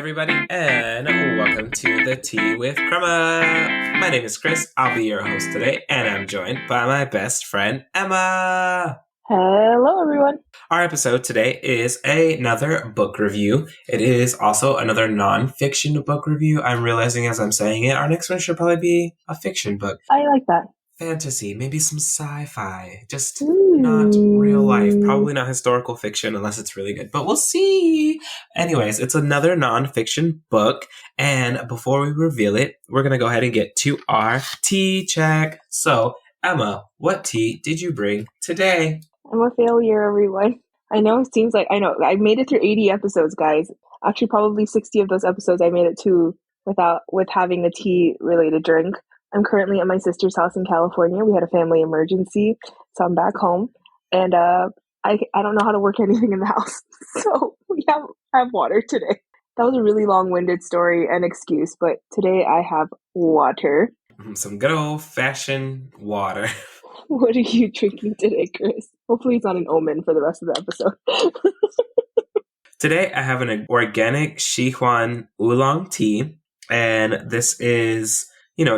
everybody, and welcome to the Tea with Crema. My name is Chris. I'll be your host today, and I'm joined by my best friend, Emma. Hello, everyone. Our episode today is another book review. It is also another non-fiction book review. I'm realizing as I'm saying it, our next one should probably be a fiction book. I like that. Fantasy, maybe some sci-fi, just not real life. Probably not historical fiction unless it's really good, but we'll see. Anyways, it's another non-fiction book, and before we reveal it, we're going to go ahead and get to our tea check. So, Emma, what tea did you bring today? I'm a failure, everyone. I know it seems like, I made it through 80 episodes, guys. Actually, probably 60 of those episodes I made it to with having a tea-related drink. I'm currently at my sister's house in California. We had a family emergency, so I'm back home. And I don't know how to work anything in the house. So we have water today. That was a really long-winded story and excuse, but today I have water. Some good old-fashioned water. What are you drinking today, Chris? Hopefully it's not an omen for the rest of the episode. Today I have an organic Sichuan oolong tea, and this is,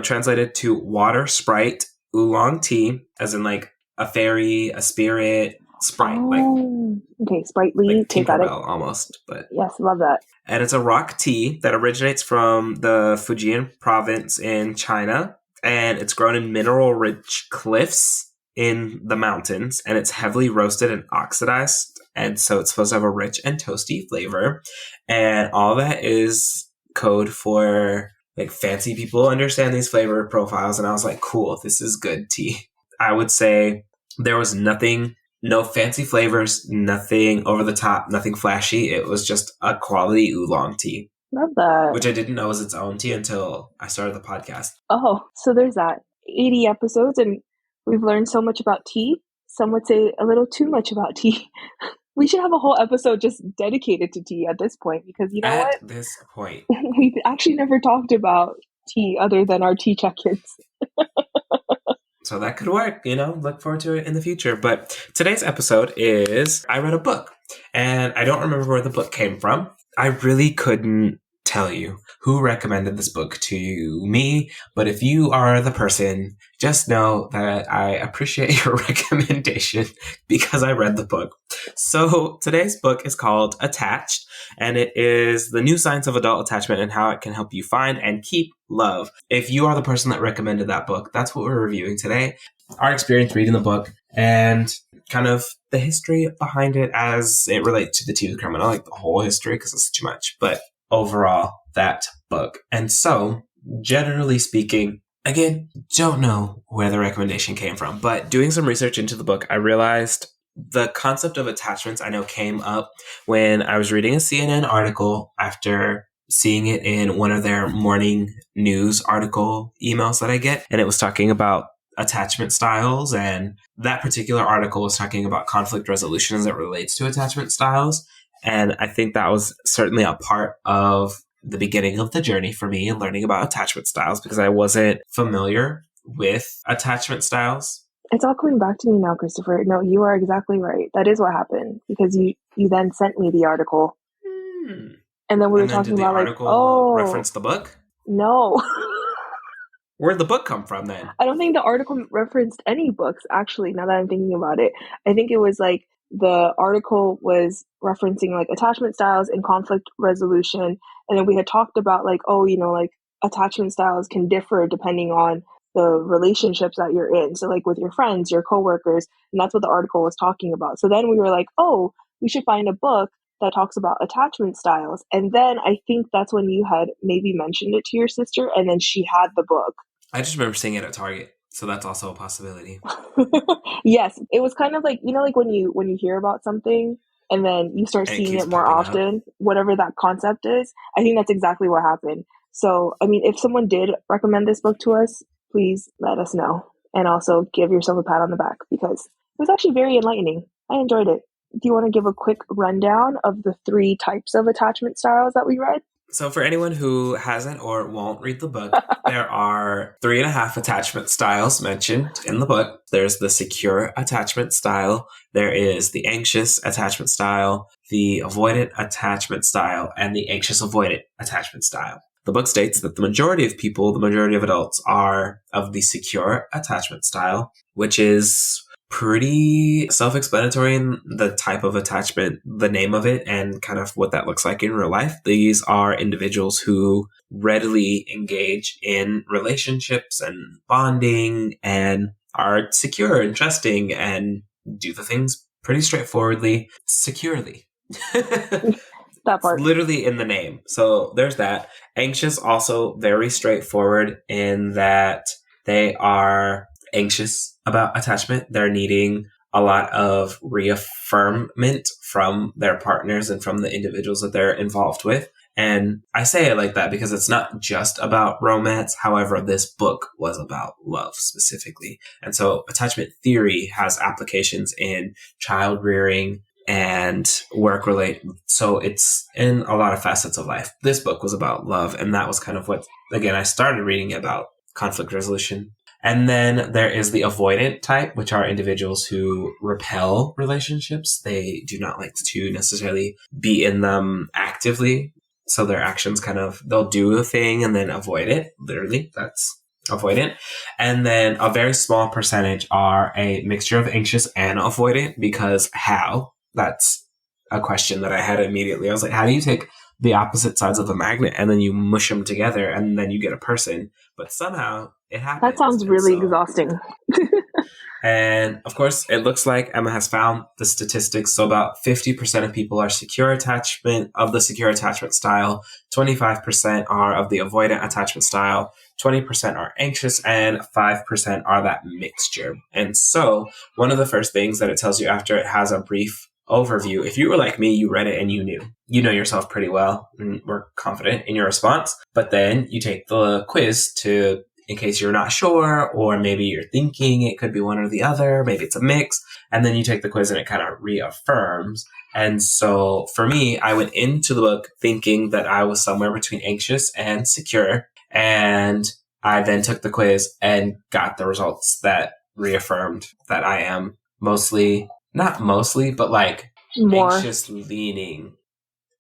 translated to water sprite oolong tea, as in like a fairy, a spirit, sprite. Okay, sprightly. Like Tinkerbell almost. But yes, love that. And it's a rock tea that originates from the Fujian province in China, and it's grown in mineral-rich cliffs in the mountains, and it's heavily roasted and oxidized, and so it's supposed to have a rich and toasty flavor, and all that is code for like fancy people understand these flavor profiles. And I was like, cool, this is good tea. I would say there was no fancy flavors, nothing over the top, nothing flashy. It was just a quality oolong tea. Love that. Which I didn't know was its own tea until I started the podcast. Oh, so there's that. 80 episodes and we've learned so much about tea. Some would say a little too much about tea. We should have a whole episode just dedicated to tea at this point, because you know what? At this point. We've actually never talked about tea other than our tea check-ins. So that could work, look forward to it in the future. But today's episode is, I read a book, and I don't remember where the book came from. I really couldn't tell you who recommended this book to me, but if you are the person, just know that I appreciate your recommendation because I read the book. So today's book is called Attached, and it is the new science of adult attachment and how it can help you find and keep love. If you are the person that recommended that book, that's what we're reviewing today. Our experience reading the book and kind of the history behind it as it relates to the Tea with Crema. I don't like the whole history because it's too much, but overall, that book. And so, generally speaking, again, don't know where the recommendation came from, but doing some research into the book, I realized the concept of attachments I know came up when I was reading a CNN article after seeing it in one of their morning news article emails that I get, and it was talking about attachment styles, and that particular article was talking about conflict resolution as it relates to attachment styles. And I think that was certainly a part of the beginning of the journey for me in learning about attachment styles, because I wasn't familiar with attachment styles. It's all coming back to me now, Christopher. No, you are exactly right. That is what happened, because you then sent me the article. And then we were talking about did the article reference the book? No. Where'd the book come from then? I don't think the article referenced any books, actually, now that I'm thinking about it. I think it was like the article was referencing like attachment styles and conflict resolution. And then we had talked about like, attachment styles can differ depending on the relationships that you're in. So like with your friends, your coworkers, and that's what the article was talking about. So then we were like, we should find a book that talks about attachment styles. And then I think that's when you had maybe mentioned it to your sister, and then she had the book. I just remember seeing it at Target. So that's also a possibility. Yes, it was kind of like, like when you hear about something and then you start seeing it more often, whatever that concept is. I think that's exactly what happened. So, I mean, if someone did recommend this book to us, please let us know. And also give yourself a pat on the back, because it was actually very enlightening. I enjoyed it. Do you want to give a quick rundown of the 3 types of attachment styles that we read? So for anyone who hasn't or won't read the book, there are 3.5 attachment styles mentioned in the book. There's the secure attachment style. There is the anxious attachment style, the avoidant attachment style, and the anxious avoidant attachment style. The book states that the majority of people, the majority of adults, are of the secure attachment style, which is pretty self-explanatory in the type of attachment, the name of it, and kind of what that looks like in real life. These are individuals who readily engage in relationships and bonding and are secure and trusting and do the things pretty straightforwardly, securely. That It's part. literally in the name. So there's that. Anxious, also very straightforward in that they are anxious about attachment. They're needing a lot of reaffirmment from their partners and from the individuals that they're involved with. And I say it like that because it's not just about romance. However, this book was about love specifically. And so attachment theory has applications in child rearing and work related. So it's in a lot of facets of life. This book was about love. And that was kind of what, again, I started reading about conflict resolution. And then there is the avoidant type, which are individuals who repel relationships. They do not like to necessarily be in them actively. So their actions kind of, they'll do a thing and then avoid it. Literally, that's avoidant. And then a very small percentage are a mixture of anxious and avoidant, because how? That's a question that I had immediately. I was like, how do you take the opposite sides of a magnet and then you mush them together and then you get a person? But somehow it happens. That sounds really exhausting. And of course, it looks like Emma has found the statistics. So about 50% of people are secure attachment of the secure attachment style. 25% are of the avoidant attachment style. 20% are anxious, and 5% are that mixture. And so one of the first things that it tells you after it has a brief overview, if you were like me, you read it and you know yourself pretty well and were confident in your response. But then you take the quiz to, in case you're not sure, or maybe you're thinking it could be one or the other, maybe it's a mix, and then you take the quiz and it kind of reaffirms. And so for me, I went into the book thinking that I was somewhere between anxious and secure, and I then took the quiz and got the results that reaffirmed that I am not mostly, but like more anxious leaning.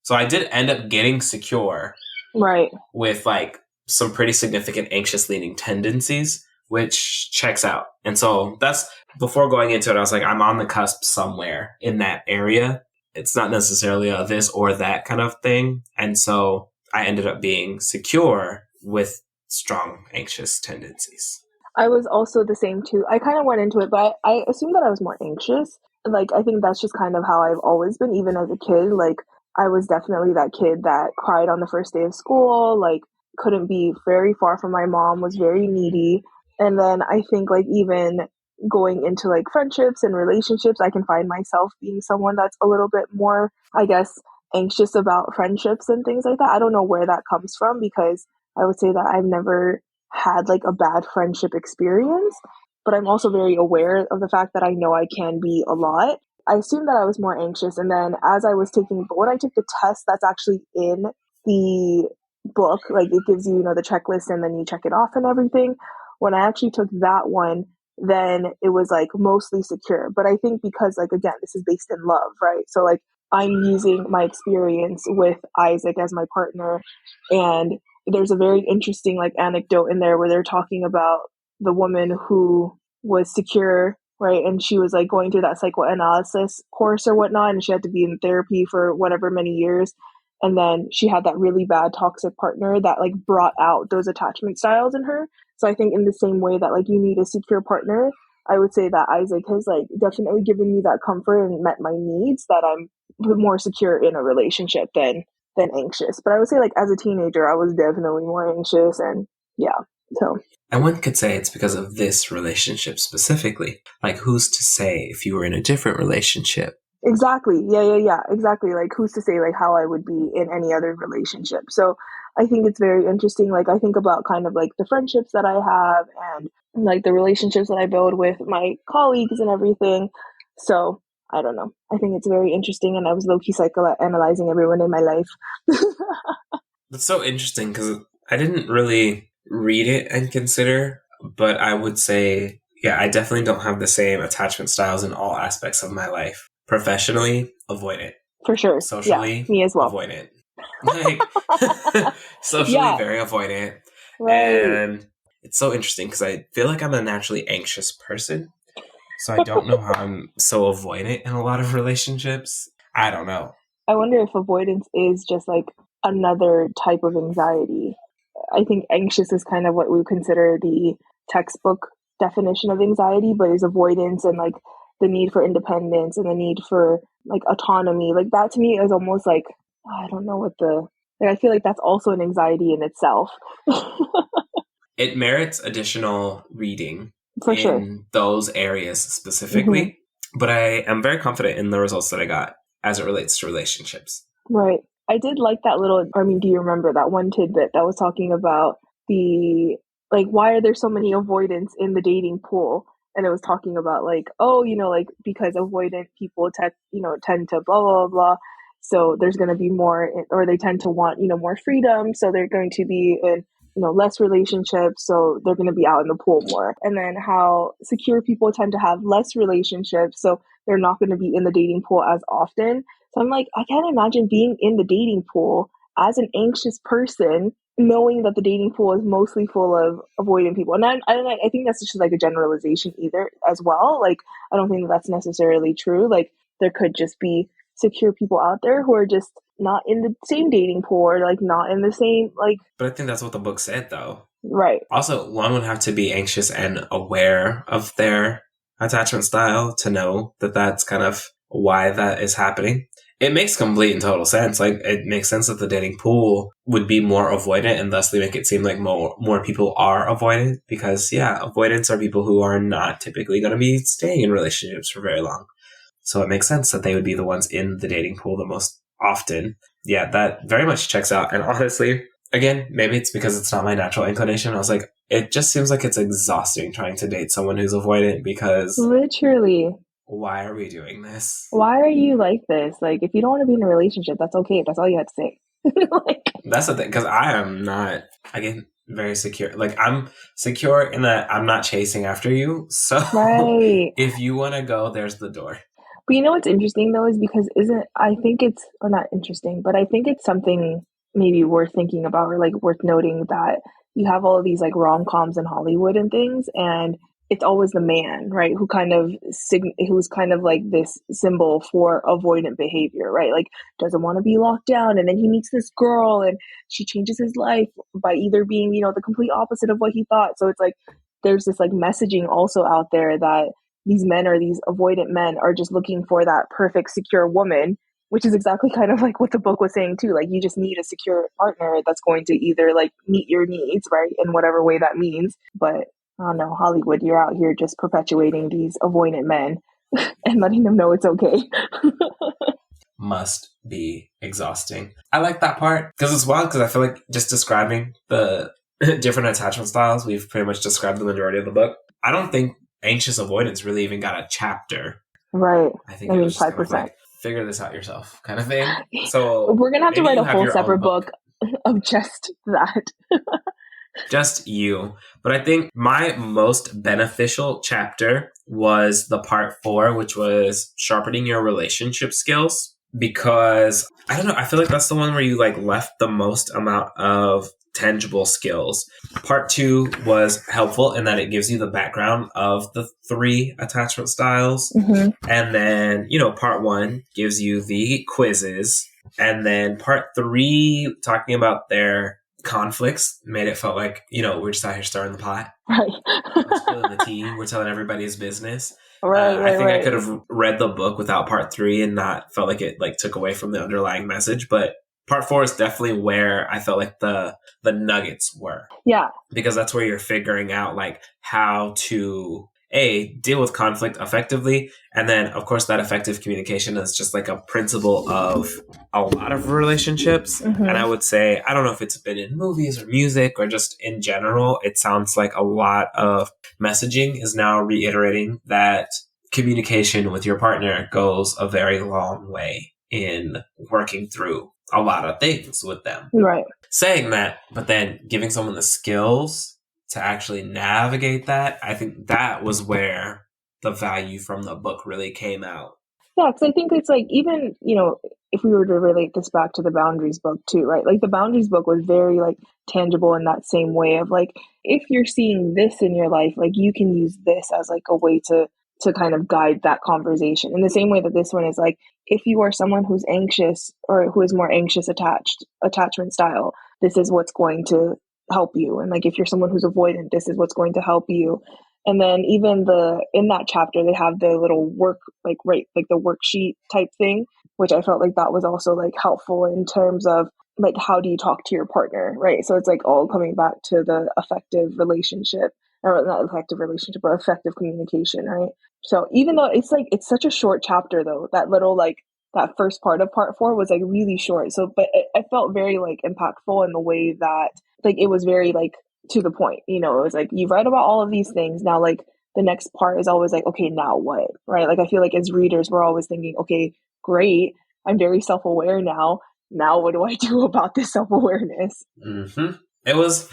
So I did end up getting secure, right, with like some pretty significant anxious leaning tendencies, which checks out. And so that's, before going into it, I was like, I'm on the cusp somewhere in that area. It's not necessarily a this or that kind of thing. And so I ended up being secure with strong anxious tendencies. I was also the same too. I kind of went into it, but I assumed that I was more anxious. Like, I think that's just kind of how I've always been, even as a kid. Like, I was definitely that kid that cried on the first day of school, like, couldn't be very far from my mom, was very needy. And then I think, like, even going into like friendships and relationships, I can find myself being someone that's a little bit more, I guess, anxious about friendships and things like that. I don't know where that comes from, because I would say that I've never had like a bad friendship experience, but I'm also very aware of the fact that I know I can be a lot. I assumed that I was more anxious, and then as I was taking, but when I took the test that's actually in the book, like it gives you, you know, the checklist and then you check it off and everything. When I actually took that one, then it was like mostly secure. But I think because, like, again, this is based in love, right? So like I'm using my experience with Isaac as my partner, and there's a very interesting like anecdote in there where they're talking about the woman who was secure, right? And she was like going through that psychoanalysis course or whatnot, and she had to be in therapy for whatever many years. And then she had that really bad toxic partner that like brought out those attachment styles in her. So I think in the same way that like you need a secure partner, I would say that Isaac has like definitely given me that comfort and met my needs, that I'm more secure in a relationship than anxious. But I would say like as a teenager, I was definitely more anxious, and yeah. So And one could say it's because of this relationship specifically. Like, who's to say if you were in a different relationship? exactly. Yeah. Exactly. Like who's to say like how I would be in any other relationship. So I think it's very interesting. Like I think about kind of like the friendships that I have and like the relationships that I build with my colleagues and everything. So I don't know. I think it's very interesting, and I was low-key psychoanalyzing everyone in my life. That's so interesting because I didn't really read it and consider, but I would say, yeah, I definitely don't have the same attachment styles in all aspects of my life. Professionally, avoidant. For sure. Yeah, Socially, me as well. avoidant. Like, socially, Yeah, very avoidant. right. And it's so interesting because I feel like I'm a naturally anxious person. So I don't know how I'm so avoidant in a lot of relationships. I don't know. I wonder if avoidance is just like another type of anxiety. I think anxious is kind of what we consider the textbook definition of anxiety, but is avoidance and like the need for independence and the need for like autonomy. Like that to me is almost like, I don't know what the, like, I feel like that's also an anxiety in itself. It merits additional reading For sure. in those areas Hmm. specifically, but I am very confident in the results that I got as it relates to relationships. Right. I did like that little, I mean, do you remember that one tidbit that was talking about the, like, why are there so many avoidants in the dating pool? And it was talking about, like, oh, like, because avoidant people tend to blah, blah, blah, blah. So there's going to be more, or they tend to want, more freedom. So they're going to be in, less relationships. So they're going to be out in the pool more. And then how secure people tend to have less relationships. So they're not going to be in the dating pool as often. So I'm like, I can't imagine being in the dating pool as an anxious person, knowing that the dating pool is mostly full of avoidant people. And I think that's just like a generalization either as well. Like, I don't think that that's necessarily true. Like, there could just be secure people out there who are just not in the same dating pool or like not in the same, like, But I think that's what the book said, though. right. Also, one would have to be anxious and aware of their attachment style to know that that's kind of why that is happening. It makes complete and total sense. Like, it makes sense that the dating pool would be more avoidant and thusly make it seem like more people are avoidant because, yeah, avoidants are people who are not typically going to be staying in relationships for very long. So it makes sense that they would be the ones in the dating pool the most often. Yeah, that very much checks out. And honestly, again, maybe it's because it's not my natural inclination. I was like, it just seems like it's exhausting trying to date someone who's avoidant because Literally. why are we doing this? Why are you like this? Like, if you don't want to be in a relationship, that's okay. That's all you have to say. Like, That's the thing, because I am not, again, very secure. Like, I'm secure in that I'm not chasing after you. So right. if you want to go, there's the door. But you know what's interesting though is because isn't I think it's or not interesting, but I think it's something maybe worth thinking about or like worth noting that you have all of these like rom-coms in Hollywood and things, and it's always the man, right, who kind of who's kind of like this symbol for avoidant behavior, right? Like doesn't want to be locked down, and then he meets this girl and she changes his life by either being, the complete opposite of what he thought. So it's like there's this like messaging also out there that these men or these avoidant men are just looking for that perfect secure woman, which is exactly kind of like what the book was saying too. Like you just need a secure partner that's going to either like meet your needs, right, in whatever way that means. But I don't know, Hollywood, you're out here just perpetuating these avoidant men and letting them know it's okay. Must be exhausting. I like that part because it's wild because I feel like just describing the different attachment styles, we've pretty much described the majority of the book. I don't think anxious avoidance really even got a chapter. Right. I think I it mean, was just kind of 5%. like, figure this out yourself kind of thing. So We're going to have to maybe write you a have whole your own separate book. book of just that. Just you. But I think my most beneficial chapter was the part 4, which was sharpening your relationship skills. Because I don't know, I feel like that's the one where you like left the most amount of tangible skills. Part 2 was helpful in that it gives you the background of the 3 attachment styles. Mm-hmm. And then, part 1 gives you the quizzes. And then part 3, talking about their conflicts, made it felt like, we're just out here stirring the pot. Right. We're spilling the tea. We're telling everybody his business. Right, I think right. I could have read the book without part 3 and not felt like it like took away from the underlying message. But part 4 is definitely where I felt like the nuggets were. Yeah. Because that's where you're figuring out like how to deal with conflict effectively. And then, of course, that effective communication is just like a principle of a lot of relationships. Mm-hmm. And I would say, I don't know if it's been in movies or music or just in general, it sounds like a lot of messaging is now reiterating that communication with your partner goes a very long way. in working through a lot of things with them. Right. Saying that, but then giving someone the skills to actually navigate that, I think that was where the value from the book really came out. Yeah, because I think it's like, even, if we were to relate this back to the Boundaries book too, right? Like the Boundaries book was very like tangible in that same way of like, if you're seeing this in your life, like you can use this as like a way to kind of guide that conversation. In the same way that this one is like, if you are someone who's anxious or who is more anxious attachment style, this is what's going to help you. And like if you're someone who's avoidant, this is what's going to help you. And then even in that chapter, they have the little work, like the worksheet type thing, which I felt like that was also like helpful in terms of like, how do you talk to your partner, right? So it's like all coming back to the effective relationship, or not effective relationship, but effective communication, right? So even though it's such a short chapter though, that little like that first part of part 4 was like really short. So, but it felt very like impactful in the way that like it was very like to the point, it was like, you've read about all of these things. Now, like the next part is always like, okay, now what, right? Like, I feel like as readers, we're always thinking, okay, great. I'm very self-aware now. Now, what do I do about this self-awareness? Mm-hmm. It was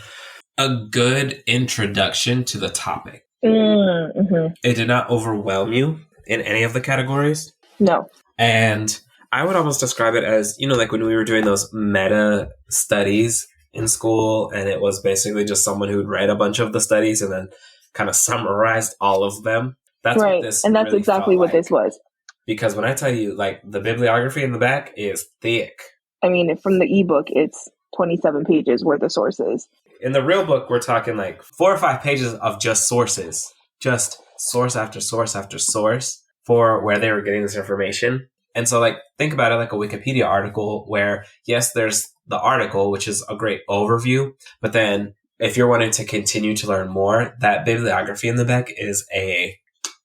a good introduction to the topic. Mm-hmm. It did not overwhelm you in any of the categories. No. And I would almost describe it as, like when we were doing those meta studies in school, and it was basically just someone who'd read a bunch of the studies and then kind of summarized all of them. That's right. What this and that's really exactly what this was. Because when I tell you, like, the bibliography in the back is thick. I mean, from the ebook, it's 27 pages worth of sources. In the real book, we're talking like 4 or 5 pages of just sources. Just source after source after source for where they were getting this information. And so, like, think about it like a Wikipedia article where, yes, there's the article, which is a great overview. But then if you're wanting to continue to learn more, that bibliography in the back is a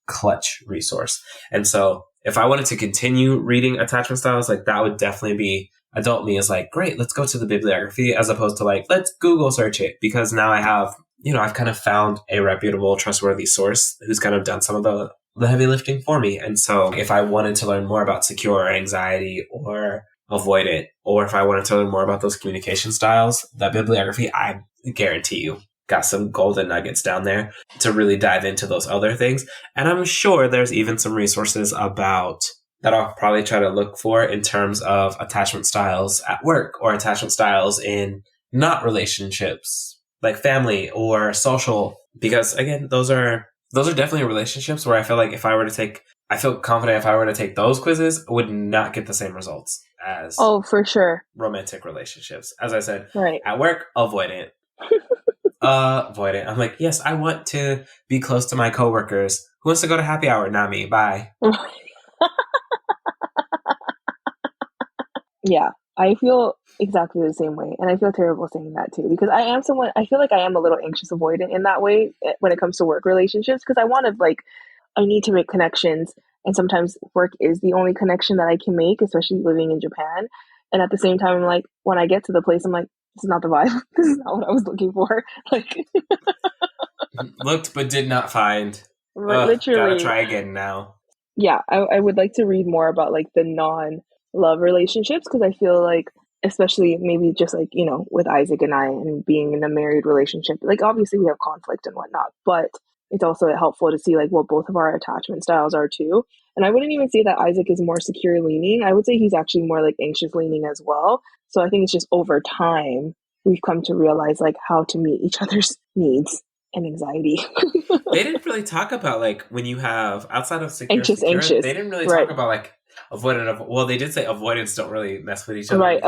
clutch resource. And so if I wanted to continue reading attachment styles, like that would definitely be adult me is like, great, let's go to the bibliography as opposed to like, let's Google search it, because now I have, I've kind of found a reputable, trustworthy source who's kind of done some of the heavy lifting for me. And so if I wanted to learn more about secure or anxiety or avoidant, or if I wanted to learn more about those communication styles, that bibliography, I guarantee you, got some golden nuggets down there to really dive into those other things. And I'm sure there's even some resources about that I'll probably try to look for in terms of attachment styles at work or attachment styles in not relationships, like family or social, because again, those are definitely relationships where I feel like I feel confident if I were to take those quizzes, I would not get the same results as for sure romantic relationships. As I said, right. At work, avoidant. Avoidant. I'm like, yes, I want to be close to my coworkers. Who wants to go to happy hour? Not me. Bye. Yeah, I feel exactly the same way. And I feel terrible saying that too, because I feel like I am a little anxious avoidant in that way when it comes to work relationships, because I need to make connections. And sometimes work is the only connection that I can make, especially living in Japan. And at the same time, I'm like, when I get to the place, I'm like, this is not the vibe. This is not what I was looking for. Like, looked but did not find. Literally. Gotta try again now. Yeah, I would like to read more about like the non-love relationships, because I feel like, especially maybe just like, with Isaac and I and being in a married relationship, like obviously we have conflict and whatnot, but it's also helpful to see like what both of our attachment styles are too. And I wouldn't even say that Isaac is more secure leaning. I would say he's actually more like anxious leaning as well. So I think it's just over time we've come to realize like how to meet each other's needs and anxiety. They didn't really talk about like when you have outside of secure, anxious. They didn't really talk about like avoidant. Well, they did say avoidants don't really mess with each other. Right,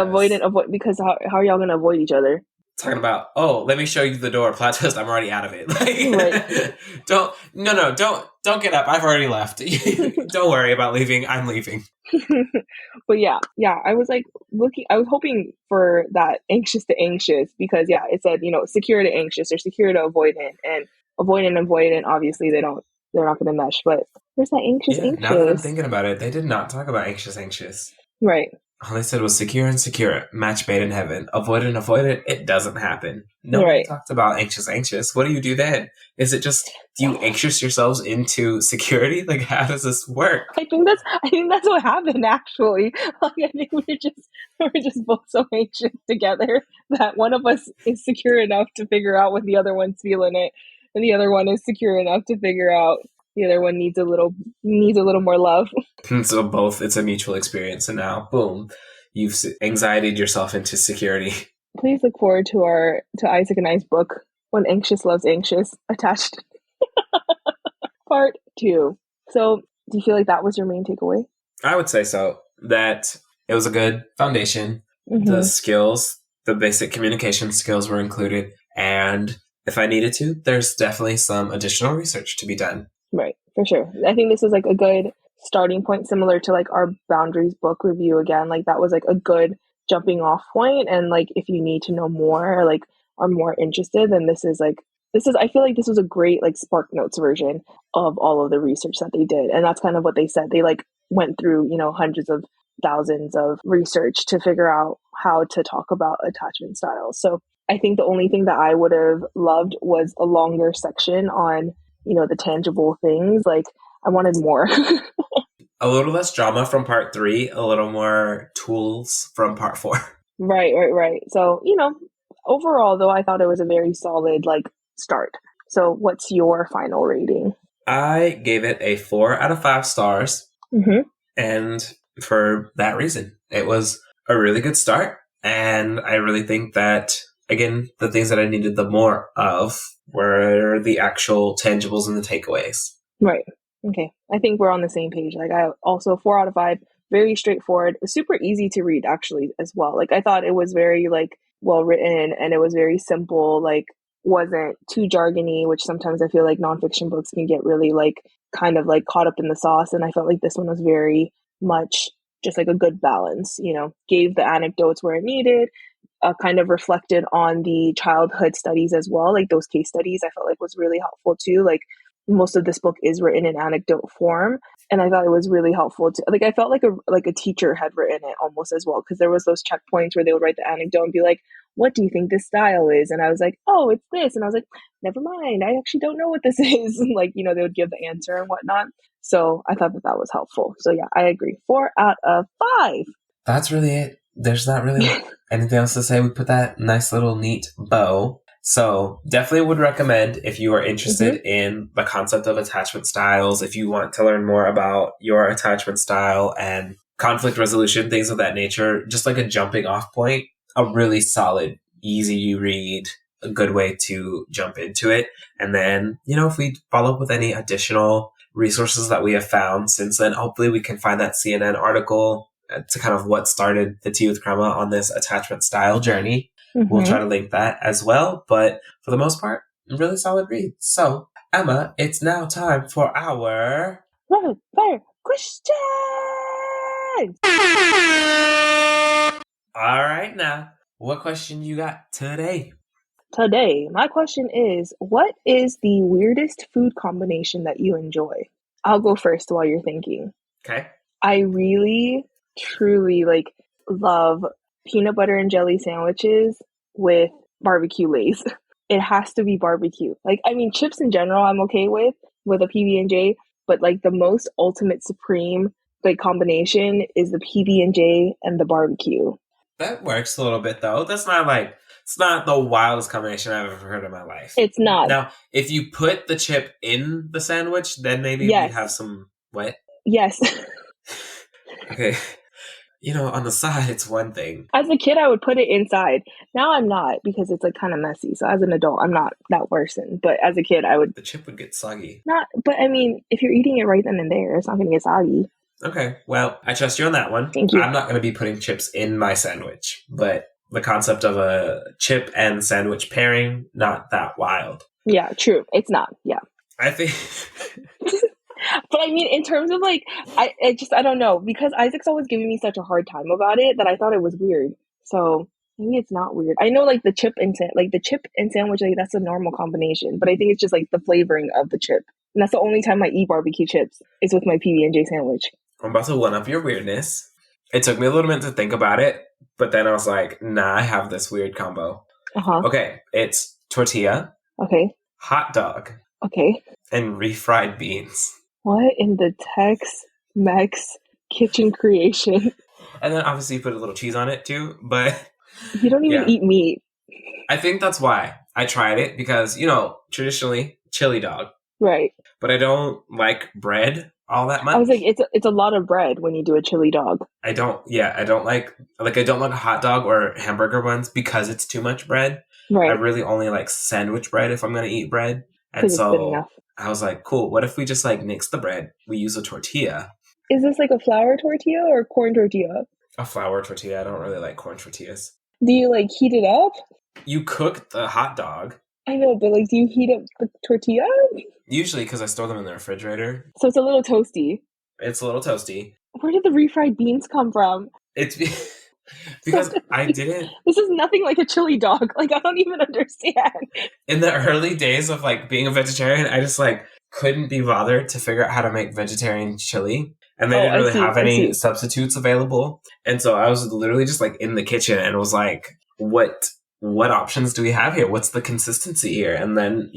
because how are y'all gonna avoid each other? Talking about, let me show you the door. Plot twist, I'm already out of it. Like, right. Don't get up. I've already left. Don't worry about leaving. I'm leaving. But yeah, I was like I was hoping for that anxious to anxious, because it said, secure to anxious or secure to avoidant, and avoidant, obviously they're not going to mesh, but there's that anxious. Now that I'm thinking about it, they did not talk about anxious. Right. All they said was secure and secure, match made in heaven. Avoid and avoid it, it doesn't happen. Nobody Right. talked about anxious. What do you do then? Is it just, do you anxious yourselves into security? Like, how does this work? I think that's what happened actually. Like, I think we're just both so anxious together that one of us is secure enough to figure out when the other one's feeling it, and the other one is secure enough to figure out the other one needs a little more love. And so both, it's a mutual experience, and now, boom, you've anxietied yourself into security. Please look forward to Isaac and I's book, When Anxious Loves Anxious, attached. Part 2. So, do you feel like that was your main takeaway? I would say so. That it was a good foundation. Mm-hmm. The skills, the basic communication skills were included. And if I needed to, there's definitely some additional research to be done. Right, for sure. I think this is like a good starting point, similar to like our boundaries book review again. Like that was like a good jumping off point. And like if you need to know more or like are more interested, then I feel like this was a great like Spark Notes version of all of the research that they did. And that's kind of what they said. They like went through, hundreds of thousands of research to figure out how to talk about attachment styles. So I think the only thing that I would have loved was a longer section on, the tangible things. Like I wanted more. A little less drama from part 3, a little more tools from part 4. Right. So, overall though, I thought it was a very solid like start. So what's your final rating? I gave it a 4 out of 5 stars. Mm-hmm. And for that reason, it was a really good start. And I really think that, again, the things that I needed the more of were the actual tangibles and the takeaways. Right. Okay. I think we're on the same page. Like I also 4 out of 5, very straightforward, super easy to read actually as well. Like I thought it was very like well written and it was very simple, like wasn't too jargony, which sometimes I feel like nonfiction books can get really like kind of like caught up in the sauce. And I felt like this one was very much just like a good balance, gave the anecdotes where it needed, kind of reflected on the childhood studies as well. Like those case studies I felt like was really helpful too. Like most of this book is written in anecdote form. And I thought it was really helpful to like, I felt like a teacher had written it almost as well. Cause there was those checkpoints where they would write the anecdote and be like, what do you think this style is? And I was like, oh, it's this. And I was like, never mind. I actually don't know what this is. And like, they would give the answer and whatnot. So I thought that was helpful. So yeah, I agree. 4 out of 5. That's really it. There's not really anything else to say. We put that nice little neat bow. So definitely would recommend if you are interested in the concept of attachment styles, if you want to learn more about your attachment style and conflict resolution, things of that nature, just like a jumping off point, a really solid, easy read, a good way to jump into it. And then, if we follow up with any additional resources that we have found since then, hopefully we can find that CNN article to kind of what started the Tea with Crema on this attachment style journey. We'll try to link that as well. But for the most part, really solid read. So, Emma, it's now time for our rapid fire question. All right, now, what question you got today? Today, my question is, what is the weirdest food combination that you enjoy? I'll go first while you're thinking. Okay. I really, truly love peanut butter and jelly sandwiches with barbecue lays. It has to be barbecue. Chips in general I'm okay with a PB&J, but the most ultimate supreme combination is the PB&J and the barbecue. That works a little bit though. That's not it's not the wildest combination I've ever heard in my life. It's not. Now, if you put the chip in the sandwich, then maybe we'd have some what? Yes. Okay. On the side, it's one thing. As a kid, I would put it inside. Now I'm not because it's kind of messy. So as an adult, I'm not that worsened. But as a kid, I would. The chip would get soggy. But if you're eating it right then and there, it's not going to get soggy. Okay. Well, I trust you on that one. Thank you. I'm not going to be putting chips in my sandwich, but the concept of a chip and sandwich pairing, not that wild. Yeah, true. It's not. Yeah. I think. But in terms of I don't know, because Isaac's always giving me such a hard time about it that I thought it was weird. So maybe it's not weird. I know the chip and sandwich, that's a normal combination, but I think it's just the flavoring of the chip. And that's the only time I eat barbecue chips is with my PB&J sandwich. I'm about to one up your weirdness. It took me a little bit to think about it, but then I was like, nah, I have this weird combo. Uh-huh. Okay, it's tortilla, Okay. hot dog, Okay. and refried beans. What in the Tex-Mex kitchen creation? And then obviously you put a little cheese on it too, but You don't even yeah. eat meat. I think that's why I tried it because, traditionally chili dog, Right. but I don't like bread all that I was much. like, it's a lot of bread when you do a chili dog. I don't like I don't like hot dog or hamburger buns because it's too much bread. I Right. really only like sandwich bread if I'm going to eat bread. And Because it's thin so enough. I was like, cool, what if we just like mix the bread? We use a tortilla, Is this like a flour tortilla or corn tortilla? a flour tortilla. I don't really like corn tortillas. Do you like heat it up? You cook the hot dog. I know, but like, do you heat up the tortilla? Usually because I store them in the refrigerator. So it's a little toasty. It's a little toasty. Where did the refried beans come from? It's because I didn't. This is nothing like a chili dog. Like, I don't even understand. In the early days of like being a vegetarian, I just like couldn't be bothered to figure out how to make vegetarian chili. And they didn't really have any substitutes available. And so I was literally just like in the kitchen and was like, what options do we have here? What's the consistency here? And then,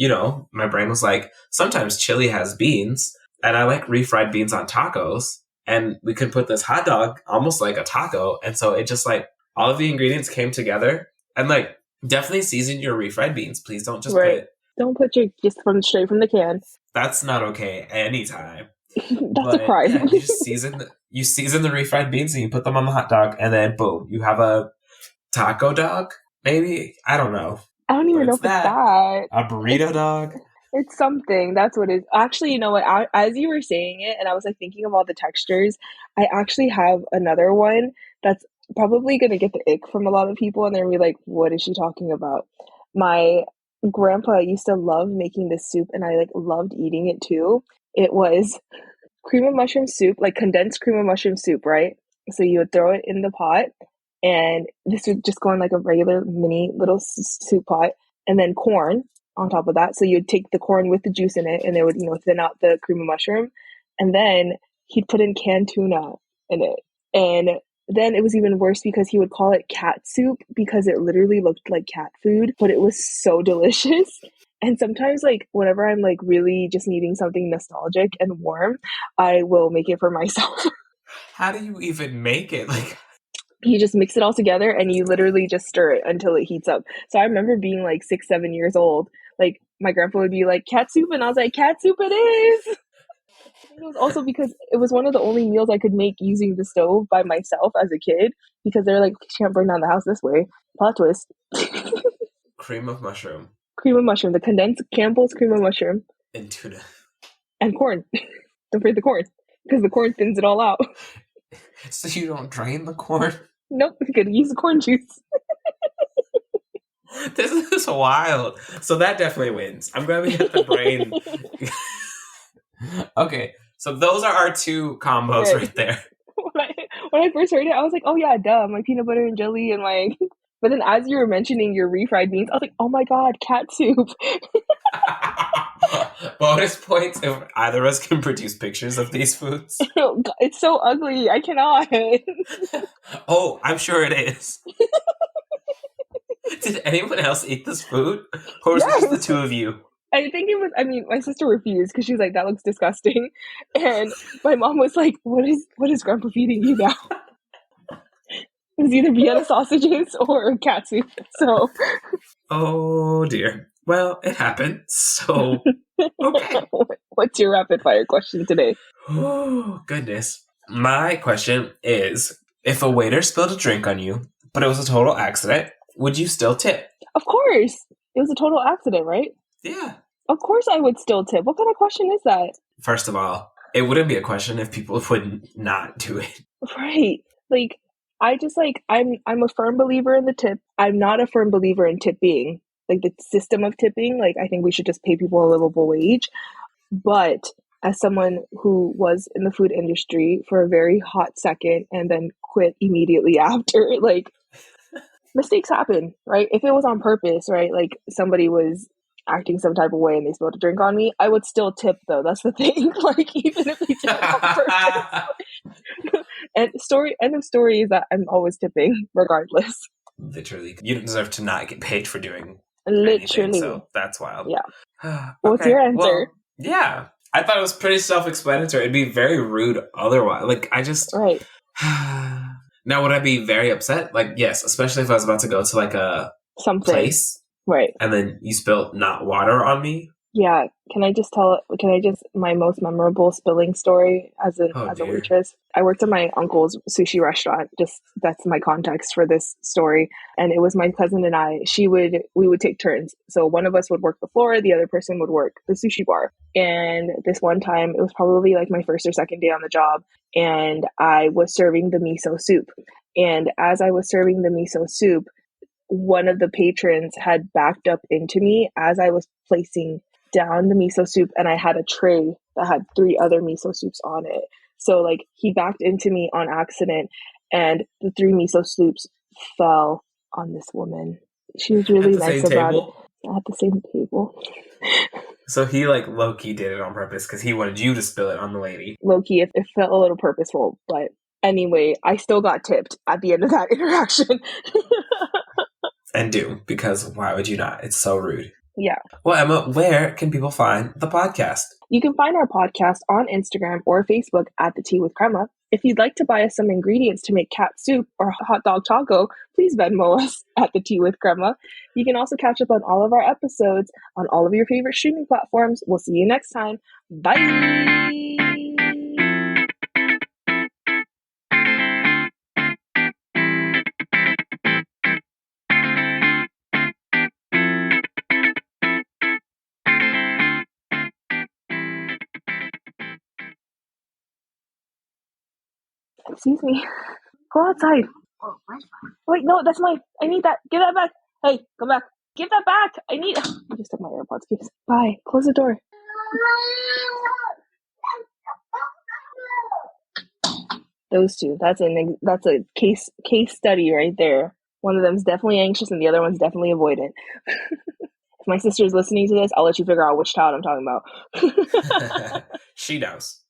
my brain was like, sometimes chili has beans and I like refried beans on tacos. And we could put this hot dog almost like a taco. And so it just like all of the ingredients came together. And like definitely season your refried beans. Please don't just don't put your just straight from the can. That's not okay anytime. That's a crime. Yeah, you just season the refried beans and you put them on the hot dog and then boom, you have a taco dog. Maybe I don't know. I don't even know if it's that. A burrito dog. It's something. That's what it is. Actually, you know what? As you were saying it, and I was like thinking of all the textures, I actually have another one that's probably gonna get the ick from a lot of people, and they're gonna be like, "What is she talking about?" My grandpa used to love making this soup, and I like loved eating it too. It was cream of mushroom soup, like condensed cream of mushroom soup, right? So you would throw it in the pot, and this would just go in like a regular mini little soup pot, and then corn on top of that. So you'd take the corn with the juice in it, and it would, thin out the cream of mushroom, and then he'd put in canned tuna in it. And then it was even worse because he would call it cat soup because it literally looked like cat food, but it was so delicious. And sometimes, like, whenever I'm like really just needing something nostalgic and warm, I will make it for myself. How do you even make it? Like, you just mix it all together and you literally just stir it until it heats up. So I remember being like 6, 7 years old. Like, my grandpa would be like, cat soup, and I was like, cat soup it is. It was also because it was one of the only meals I could make using the stove by myself as a kid, because they're like, can't burn down the house this way. Plot twist. Cream of mushroom. Cream of mushroom. The condensed Campbell's cream of mushroom. And tuna. And corn. Don't forget the corn, because the corn thins it all out. So you don't drain the corn? Nope, you could use the corn juice. This is wild. So that definitely wins. I'm glad we hit the brain. Okay, so those are our two combos right there. When I first heard it, I was like, oh yeah, duh, my peanut butter and jelly and like... But then as you were mentioning your refried beans, I was like, oh my god, cat soup. Bonus points if either of us can produce pictures of these foods. It's so ugly. I cannot. Oh, I'm sure it is. Did anyone else eat this food? Or was it just the two of you? I think it was, my sister refused because she was like, that looks disgusting. And my mom was like, what is grandpa feeding you now? It was either Vienna sausages or cat soup. So. Oh dear. Well, it happened. So, okay. What's your rapid fire question today? Oh, goodness. My question is, if a waiter spilled a drink on you, but it was a total accident, would you still tip? Of course. It was a total accident, right? Yeah. Of course I would still tip. What kind of question is that? First of all, it wouldn't be a question if people would not do it. Right. Like, I just like, I'm a firm believer in the tip. I'm not a firm believer in tipping. Like the system of tipping, like I think we should just pay people a livable wage. But as someone who was in the food industry for a very hot second and then quit immediately after, like mistakes happen, right? If it was on purpose, right? Like somebody was acting some type of way and they spilled a drink on me, I would still tip though. That's the thing. Like even if they did it on purpose. And end of story is that I'm always tipping regardless. Literally. You don't deserve to not get paid for doing anything, Literally. so that's wild. Yeah. What's Okay. your answer? Well, yeah. I thought it was pretty self-explanatory. It'd be very rude otherwise. Like, I just... Right. Now, would I be very upset? Like, yes, especially if I was about to go to, like, a Something. place, Right. and then you spilt not water on me? Yeah. Can I just my most memorable spilling story as a waitress? I worked at my uncle's sushi restaurant. Just that's my context for this story. And it was my cousin and I. We would take turns. So one of us would work the floor, the other person would work the sushi bar. And this one time, it was probably like my first or second day on the job, and I was serving the miso soup. And as I was serving the miso soup, one of the patrons had backed up into me as I was placing down the miso soup, and I had a tray that had 3 other miso soups on it. So like he backed into me on accident, and the 3 miso soups fell on this woman. She was really nice about it. At the same table. So he like low-key did it on purpose because he wanted you to spill it on the lady. Low-key, it felt a little purposeful, but anyway, I still got tipped at the end of that interaction. And do, because why would you not? It's so rude. Yeah. Well, Emma, where can people find the podcast? You can find our podcast on Instagram or Facebook at The Tea with Crema. If you'd like to buy us some ingredients to make cat soup or hot dog taco, please Venmo us at The Tea with Crema. You can also catch up on all of our episodes on all of your favorite streaming platforms. We'll see you next time. Bye! Excuse me. Go outside. Oh, where's mine? Wait, no, that's mine. I need that. Give that back. Hey, come back. Give that back. I need... I just took my AirPods case. Bye. Close the door. Those two. That's a case study right there. One of them's definitely anxious and the other one's definitely avoidant. If my sister's listening to this, I'll let you figure out which child I'm talking about. She knows.